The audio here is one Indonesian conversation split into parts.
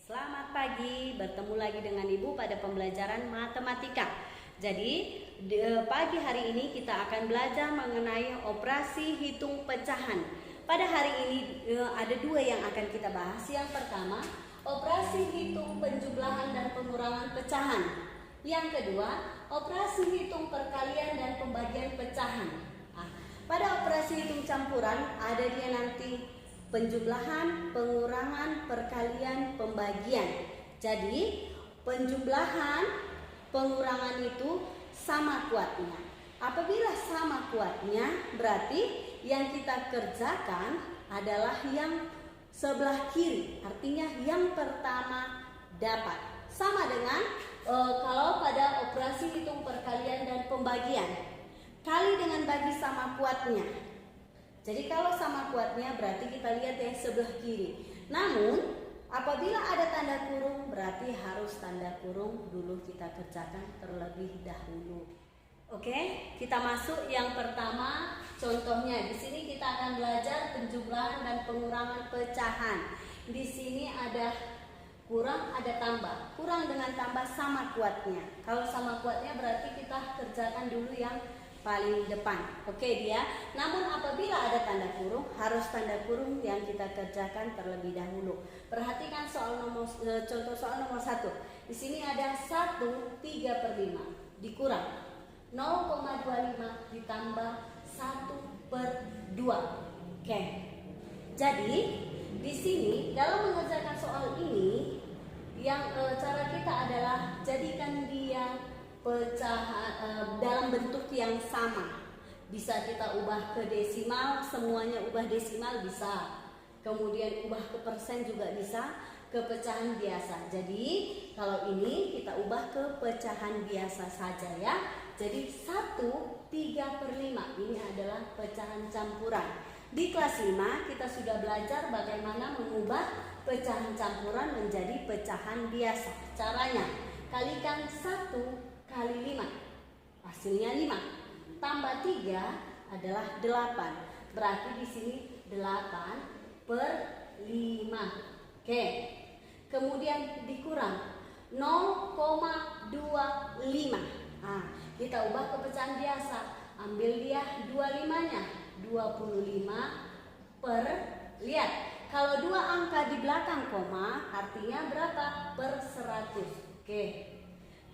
Selamat pagi, bertemu lagi dengan Ibu pada pembelajaran matematika. Jadi pagi hari ini kita akan belajar mengenai operasi hitung pecahan. Pada hari ini ada dua yang akan kita bahas. Yang pertama, operasi hitung penjumlahan dan pengurangan pecahan. Yang kedua, operasi hitung perkalian dan pembagian pecahan. Pada operasi hitung campuran ada dia nanti penjumlahan, pengurangan, perkalian, pembagian. Jadi penjumlahan, pengurangan itu sama kuatnya. Apabila sama kuatnya, berarti yang kita kerjakan adalah yang sebelah kiri. Artinya yang pertama dapat. Sama dengan kalau pada operasi hitung perkalian dan pembagian, kali dengan bagi sama kuatnya. Jadi kalau sama kuatnya berarti kita lihat yang sebelah kiri. Namun apabila ada tanda kurung berarti harus tanda kurung dulu kita kerjakan terlebih dahulu. Oke, kita masuk yang pertama. Contohnya di sini kita akan belajar penjumlahan dan pengurangan pecahan. Di sini ada kurang, ada tambah. Kurang dengan tambah sama kuatnya. Kalau sama kuatnya berarti kita kerjakan dulu yang paling depan. Oke dia. Namun apabila ada tanda kurung, harus tanda kurung yang kita kerjakan terlebih dahulu. Perhatikan contoh soal nomor 1. Di sini ada 1/3/5 dikurang 0,25 ditambah 1/2. Oke. Jadi di sini dalam mengerjakan soal ini yang cara kita adalah jadikan dia pecahan dalam bentuk yang sama. Bisa kita ubah ke desimal, semuanya ubah desimal bisa. Kemudian ubah ke persen juga bisa, ke pecahan biasa. Jadi kalau ini kita ubah ke pecahan biasa saja ya. Jadi 1/3/5 ini adalah pecahan campuran. Di kelas 5 kita sudah belajar bagaimana mengubah pecahan campuran menjadi pecahan biasa. Caranya, kalikan 1 kali 5, hasilnya 5. Tambah 3 adalah 8. Berarti di sini 8/5. Oke. Kemudian dikurang 0,25. Kita ubah ke pecahan biasa. Ambil dia 25-nya. 25 lihat. Kalau dua angka di belakang koma, artinya berapa? Per 100. Oke.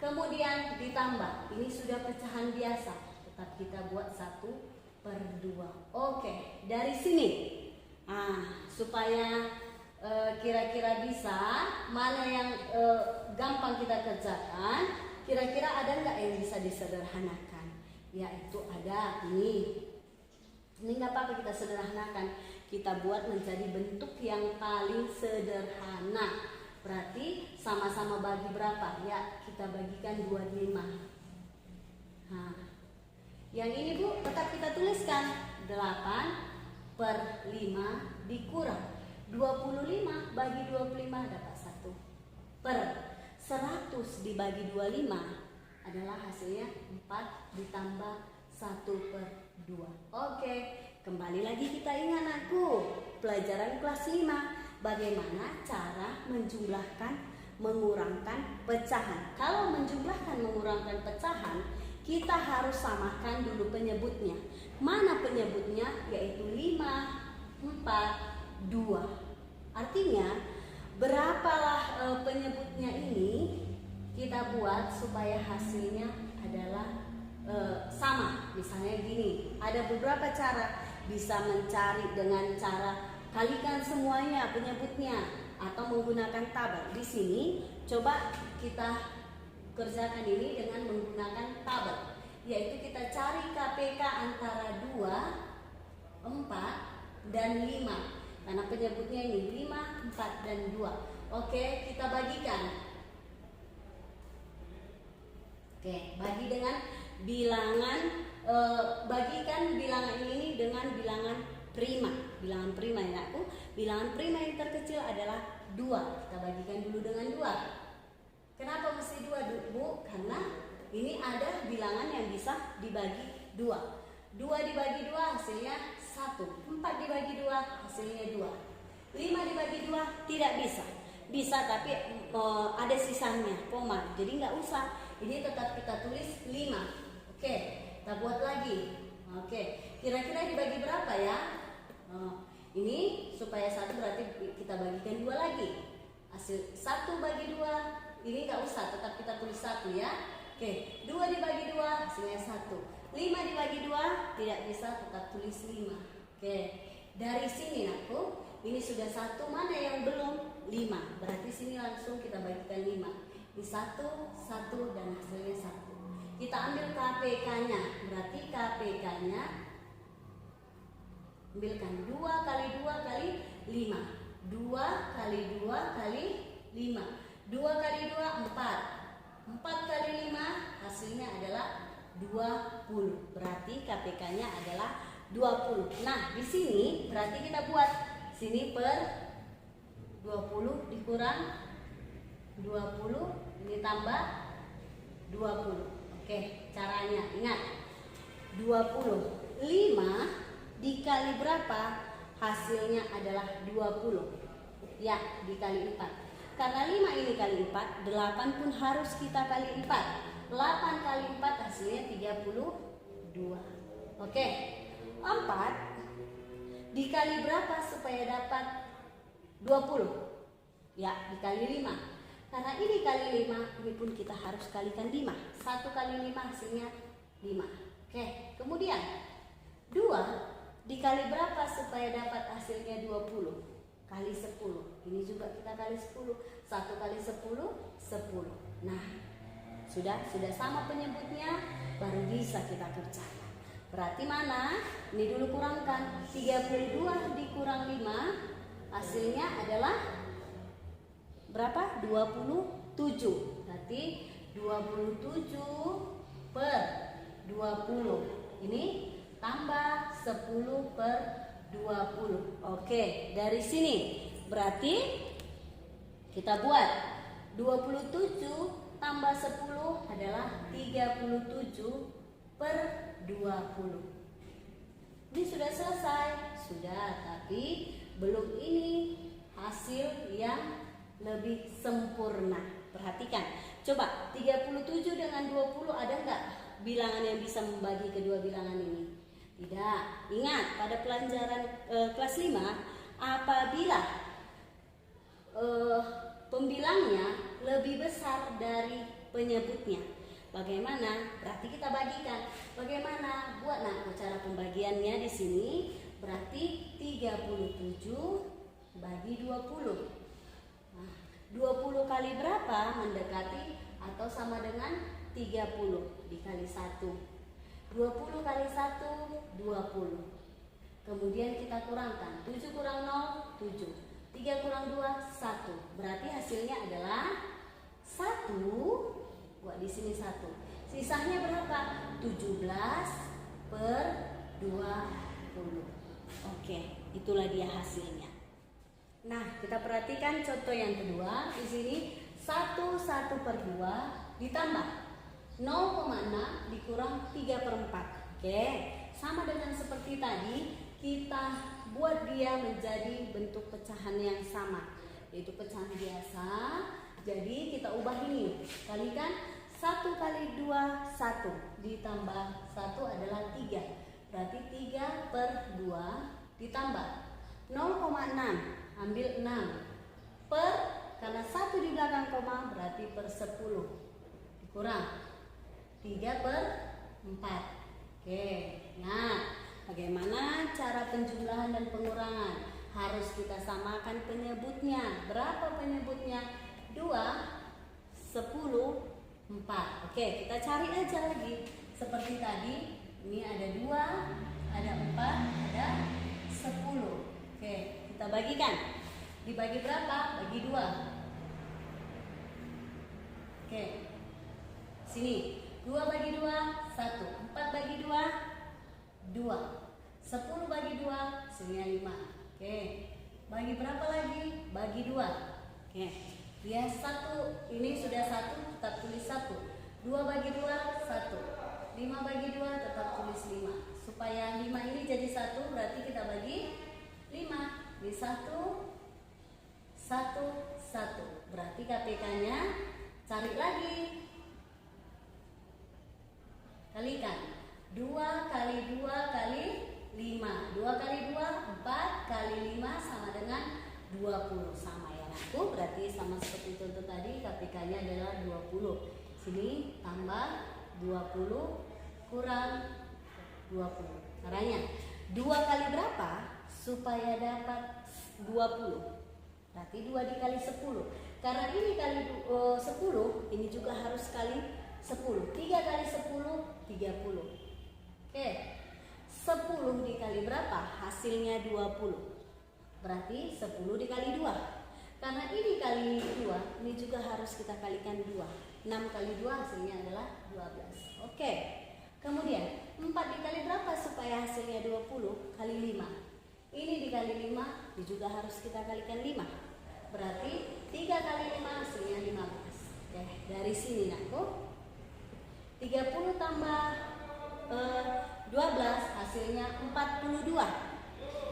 Kemudian ditambah, ini sudah pecahan biasa, tetap kita buat 1/2. Oke, dari sini, supaya kira-kira bisa, mana yang gampang kita kerjakan, kira-kira ada nggak yang bisa disederhanakan? Yaitu ada ini nggak apa-apa kita sederhanakan, kita buat menjadi bentuk yang paling sederhana. Berarti sama-sama bagi berapa? Ya, kita bagikan 25. Yang ini Bu, tetap kita tuliskan 8/5 dikurang 25 bagi 25 dapat 1. Per 100 dibagi 25 adalah hasilnya 4 ditambah 1/2. Oke, kembali lagi kita ingat aku pelajaran kelas 5. Bagaimana cara menjumlahkan, mengurangkan pecahan. Kalau menjumlahkan, mengurangkan pecahan, kita harus samakan dulu penyebutnya. Mana penyebutnya? Yaitu 5, 4, 2. Artinya, berapalah penyebutnya ini kita buat supaya hasilnya adalah sama. Misalnya gini, ada beberapa cara. Bisa mencari dengan cara kalikan semuanya penyebutnya atau menggunakan tabel. Di sini coba kita kerjakan ini dengan menggunakan tabel, yaitu kita cari KPK antara 2, 4, dan 5. Karena penyebutnya ini 5, 4, dan 2. Oke, kita bagikan. Oke, bagi dengan bilangan, bagikan bilangan ini dengan bilangan prima. Bilangan prima ya aku. Bilangan prima yang terkecil adalah 2. Kita bagikan dulu dengan 2. Kenapa mesti 2 Bu? Karena ini ada bilangan yang bisa dibagi 2. 2 dibagi 2 hasilnya 1. 4 dibagi 2 hasilnya 2. 5 dibagi 2 tidak bisa. Bisa, tapi ada sisanya, koma. Jadi nggak usah. Ini tetap kita tulis 5. Oke, kita buat lagi. Oke, kira-kira dibagi berapa ya? Ini supaya 1 berarti kita bagikan 2 lagi. Hasil 1 bagi 2, ini nggak usah, tetap kita tulis 1 ya. Oke, 2 dibagi 2 hasilnya 1. 5 dibagi 2 tidak bisa, tetap tulis 5. Oke, dari sini aku, ini sudah 1, mana yang belum? 5. Berarti sini langsung kita bagikan 5. Ini 1, 1 dan hasilnya 1. Kita ambil KPK-nya. Berarti KPK-nya ambilkan 2 kali 2 kali 5. 2 kali 2 kali 5. 2 kali 2 4. 4 kali 5 hasilnya adalah 20. Berarti KPK-nya adalah 20. Nah, di sini berarti kita buat sini per 20 dikurang 20, ini tambah 20. Oke, caranya ingat. 25 dikali berapa? Hasilnya adalah 20. Ya, dikali 4. Karena 5 ini kali 4, 8 pun harus kita kali 4. 8 kali 4 hasilnya 32. Oke, 4 dikali berapa supaya dapat 20? Ya, dikali 5. Karena ini kali 5, ini pun kita harus kalikan 5. 1 kali 5 hasilnya 5. Oke, kemudian 2 dikali berapa supaya dapat hasilnya 20? Kali 10. Ini juga kita kali 10. 1 kali 10, 10. Nah, sudah sama penyebutnya, baru bisa kita kerjakan. Berarti mana? Ini dulu kurangkan. 32 dikurang 5 hasilnya adalah berapa? 27. Berarti 27 per 20. Ini tambah 10 per 20. Oke, dari sini berarti kita buat 27 tambah 10 adalah 37 per 20. Ini sudah selesai. Sudah, tapi belum ini hasil yang lebih sempurna. Perhatikan. Coba 37 dengan 20 ada nggak bilangan yang bisa membagi kedua bilangan ini? Tidak. Ingat pada pelajaran kelas 5, apabila pembilangnya lebih besar dari penyebutnya, bagaimana? Berarti kita bagikan. Bagaimana? Buat cara pembagiannya di sini. Berarti 37 bagi 20. Nah, 20 kali berapa? Mendekati atau sama dengan 30 dikali 1. 20 kali 1, 20. Kemudian kita kurangkan. 7 kurang 0, 7. 3 kurang 2, 1. Berarti hasilnya adalah 1. Buat di sini 1. Sisanya berapa? 17 per 20. Oke, itulah dia hasilnya. Nah, kita perhatikan contoh yang kedua. Di sini 1 per 2 ditambah 0,6 dikurang 3/4. Oke, sama dengan seperti tadi, kita buat dia menjadi bentuk pecahan yang sama, yaitu pecahan biasa. Jadi kita ubah ini, kalikan 1 kali 2, 1 ditambah 1 adalah 3. Berarti 3 per 2 ditambah 0,6, ambil 6 per, karena 1 di belakang koma berarti per 10 dikurang 3 per 4. Oke, nah bagaimana cara penjumlahan dan pengurangan? Harus kita samakan penyebutnya. Berapa penyebutnya? 2, 10, 4. Oke, kita cari aja lagi. Seperti tadi, ini ada 2, ada 4, ada 10. Oke, kita bagikan. Dibagi berapa? Bagi 2. Oke, sini 2 bagi 2, 1. 4 bagi 2, 2. 10 bagi 2, hasilnya 5. Oke, bagi berapa lagi? Bagi 2. Oke, ya 1, ini sudah 1, tetap tulis 1. 2 bagi 2, 1. 5 bagi 2, tetap tulis 5. Supaya 5 ini jadi 1, berarti kita bagi 5. Ini 1, 1, 1. Berarti KPK-nya cari lagi. Kalikan. 2 kali 2 kali 5. 2 kali 2, 4 kali 5 sama dengan 20. Sama ya aku, berarti sama seperti contoh tadi, KPK-nya adalah 20. Sini tambah 20 kurang 20. Caranya 2 kali berapa supaya dapat 20? Berarti 2 dikali 10. Karena ini kali 10, ini juga harus kali 10. 3 kali 10, 30. Oke. 10 dikali berapa? Hasilnya 20. Berarti 10 dikali 2. Karena ini kali 2, ini juga harus kita kalikan 2. 6 kali 2 hasilnya adalah 12. Oke. Kemudian 4 dikali berapa supaya hasilnya 20? Kali 5. Ini dikali 5, ini juga harus kita kalikan 5. Berarti 3 kali 5 hasilnya 15. Oke, dari sini nakku 30 tambah 12 hasilnya 42.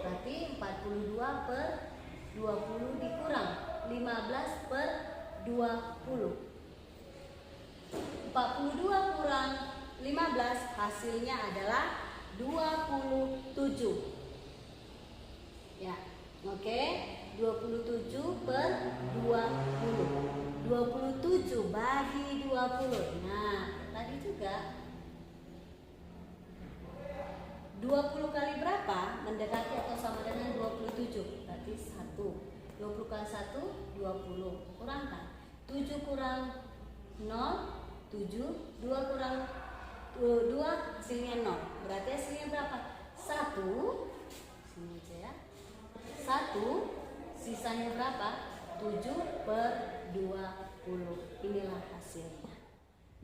Berarti 42 per 20 dikurang 15 per 20. 42 kurang 15 hasilnya adalah 27. Ya, oke. 27 per 20. 27 bagi 20. Nah, tadi juga 20 kali berapa mendekati atau sama dengan 27? Berarti 1. 20 kali 1, 20. Kurangkan. 7 kurang 0, 7. 2 kurang 2 hasilnya 0. Berarti hasilnya berapa? 1. Sini aja ya. 1. Sisanya berapa? 7 per 20. Inilah hasilnya.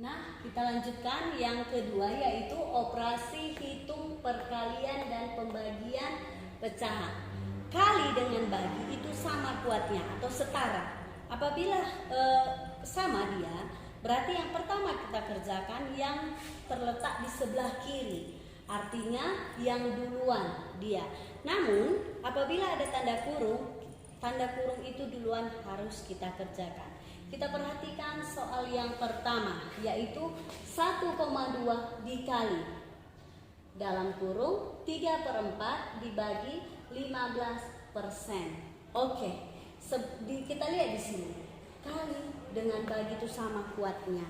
Nah, kita lanjutkan yang kedua, yaitu operasi hitung perkalian dan pembagian pecahan. Kali dengan bagi itu sama kuatnya atau setara. Apabila sama dia, berarti yang pertama kita kerjakan yang terletak di sebelah kiri. Artinya yang duluan dia. Namun apabila ada tanda kurung itu duluan harus kita kerjakan. Kita perhatikan soal yang pertama, yaitu 1,2 dikali dalam kurung 3/4 dibagi 15%. Oke, kita lihat di sini. Kali dengan bagi itu sama kuatnya.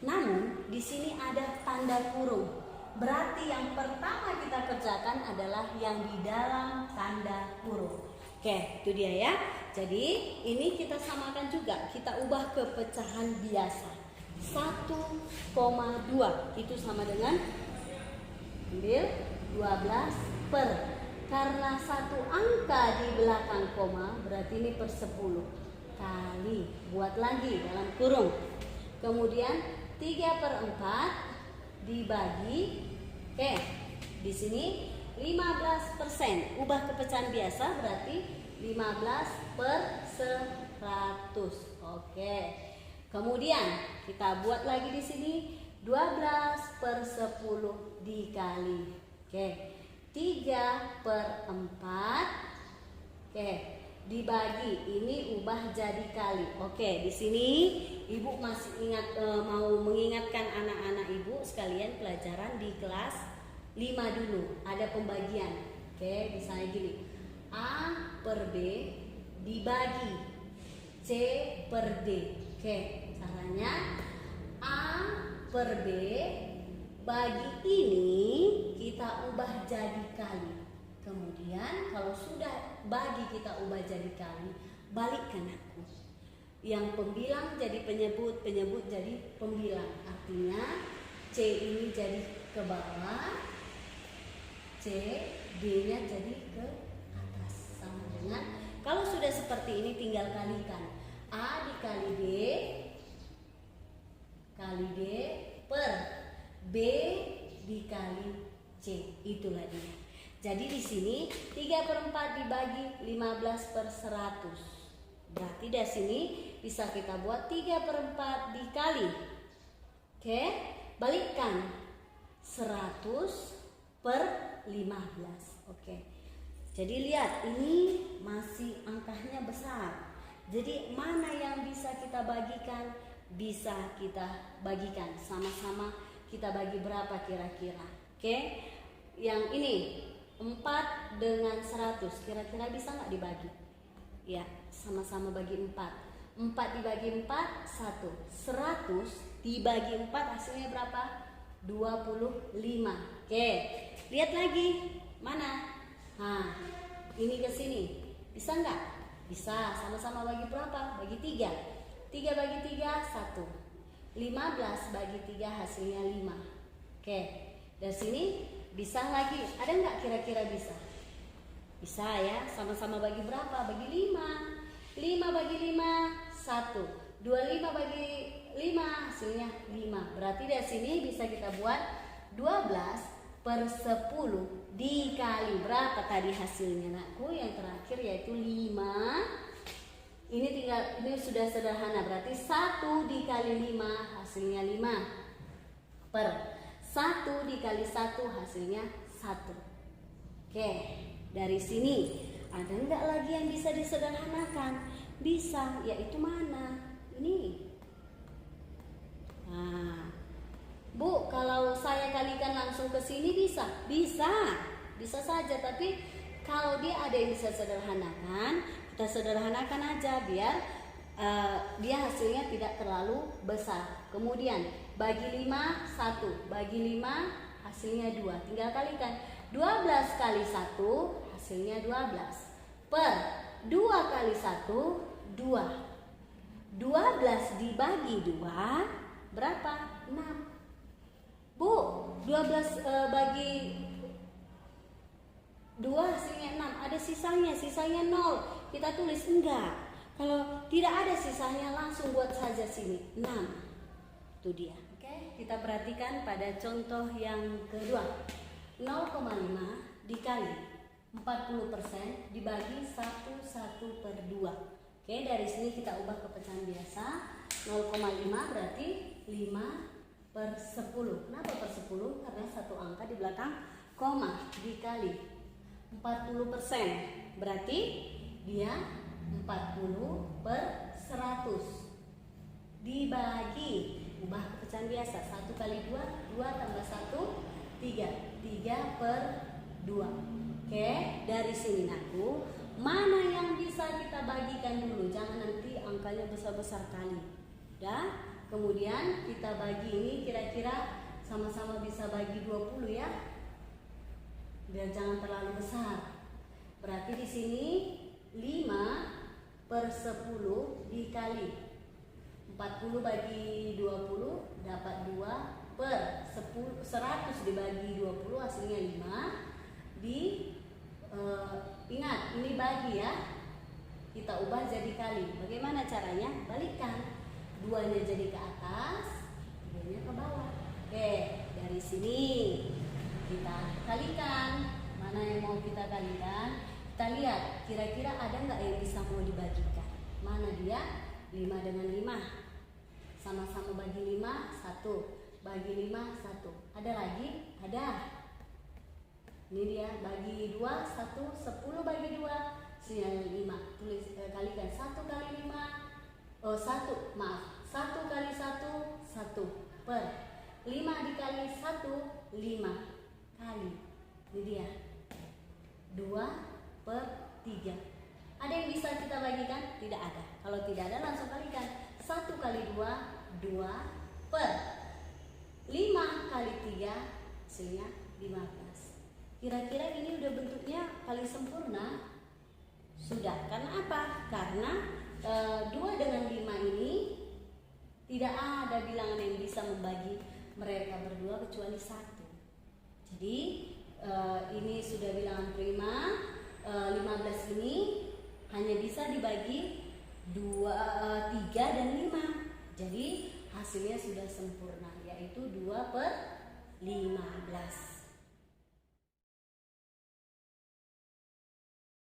Namun di sini ada tanda kurung. Berarti yang pertama kita kerjakan adalah yang di dalam tanda kurung. Oke, itu dia ya. Jadi ini kita samakan juga. Kita ubah ke pecahan biasa. 1,2 itu sama dengan ambil 12 per. Karena satu angka di belakang koma, berarti ini per 10 kali. Buat lagi dalam kurung. Kemudian 3/4 dibagi, oke, di sini 15%. Ubah ke pecahan biasa berarti 15 per 100. Oke. Kemudian kita buat lagi di sini 12 per 10 dikali. Oke. 3/4. Oke, dibagi, ini ubah jadi kali. Oke, di sini Ibu masih ingat mau mengingatkan anak-anak Ibu sekalian pelajaran di kelas 5 dulu. Ada pembagian. Oke, misalnya gini. A per B dibagi C per D. Oke, caranya A per B bagi ini kita ubah jadi kali. Kemudian kalau sudah bagi kita ubah jadi kali, balikkan aku. Yang pembilang jadi penyebut, penyebut jadi pembilang. Artinya C ini jadi ke bawah, C, D-nya jadi ke atas. Sama dengan kalau sudah seperti ini tinggal kalikan. A dikali D kali D per B dikali C. Itulah dia. Jadi di sini 3/4 dibagi 15 per 100. Berarti dari sini bisa kita buat 3/4 dikali. Oke, balikkan 100 per 15. Oke. Jadi lihat ini masih angkanya besar. Jadi mana yang bisa kita bagikan? Bisa kita bagikan. Sama-sama kita bagi berapa kira-kira? Oke. Yang ini 4 dengan 100. Kira-kira bisa nggak dibagi? Ya, sama-sama bagi 4. 4 dibagi 4, 1. 100 dibagi 4 hasilnya berapa? 25. Oke. Lihat lagi. Mana? Nah, ini ke sini. Bisa nggak? Bisa. Sama-sama bagi berapa? Bagi 3. 3 bagi 3, 1. 15 bagi 3 hasilnya 5. Oke. Dari sini bisa lagi. Ada nggak kira-kira bisa? Bisa ya. Sama-sama bagi berapa? Bagi 5. 5 bagi 5, 1. 25 bagi 5 hasilnya 5. Berarti dari sini bisa kita buat 12/10 dikali berapa tadi hasilnya, nakku? Yang terakhir yaitu 5. Ini sudah sederhana, berarti 1 dikali 5 hasilnya 5 per 1 dikali 1 hasilnya 1. Oke, dari sini ada nggak lagi yang bisa disederhanakan? Bisa, yaitu mana? Ini. Nah, Bu, kalau saya kalikan langsung ke sini bisa? Bisa saja. Tapi kalau dia ada yang bisa sederhanakan, kita sederhanakan aja biar dia hasilnya tidak terlalu besar. Kemudian bagi 5, 1. Bagi 5 hasilnya 2. Tinggal kalikan. 12 kali 1 hasilnya 12. Per 2 kali 1, 2. 12 dibagi 2 berapa? 6. Bu, 12 bagi 2 hasilnya 6. Ada sisanya 0. Kita tulis enggak. Kalau tidak ada sisanya langsung buat saja sini 6. Itu dia. Oke, kita perhatikan pada contoh yang kedua. 0,5 dikali 40% dibagi 1/2. Oke, dari sini kita ubah ke pecahan biasa. 0,5 berarti 5/10. Kenapa per 10? Karena satu angka di belakang koma dikali 40%. Berarti dia 40/100 dibagi, ubah ke pecahan biasa. 1 kali 2, 2 tambah 1, 3. 3/2. Oke, dari sini nakku, mana yang bisa kita bagikan dulu? Jangan nanti angkanya besar-besar kali. Udah? Kemudian kita bagi ini kira-kira sama-sama bisa bagi 20 ya. Biar jangan terlalu besar. Berarti di sini 5/10 dikali 40 bagi 20 dapat 2 per 100 dibagi 20 hasilnya 5. Ingat ini bagi ya. Kita ubah jadi kali. Bagaimana caranya? Balikkan. 2-nya jadi ke atas, 3-nya ke bawah. Oke, dari sini kita kalikan. Mana yang mau kita kalikan? Kita lihat kira-kira ada nggak yang bisa mau dibagikan. Mana dia? 5 dengan 5. Sama-sama bagi 5, 1. Bagi 5, 1. Ada lagi? Ada. Ini dia, bagi 2, 1. 10 bagi 2 hasilnya 5. Tulis kalikan 1 kali 5. 1 kali 1, 1 per 5 dikali 1, 5 kali. Ini dia 2/3. Ada yang bisa kita bagikan? Tidak ada. Kalau tidak ada langsung kalikan. 1 kali 2, 2 per 5 kali 3 hasilnya 15. Kira-kira ini udah bentuknya paling sempurna? Sudah. Karena apa? Karena 2 dengan 5 ini tidak ada bilangan yang bisa membagi mereka berdua kecuali 1. Jadi ini sudah bilangan prima. 15 ini hanya bisa dibagi 2, 3 dan 5. Jadi hasilnya sudah sempurna, yaitu 2/15.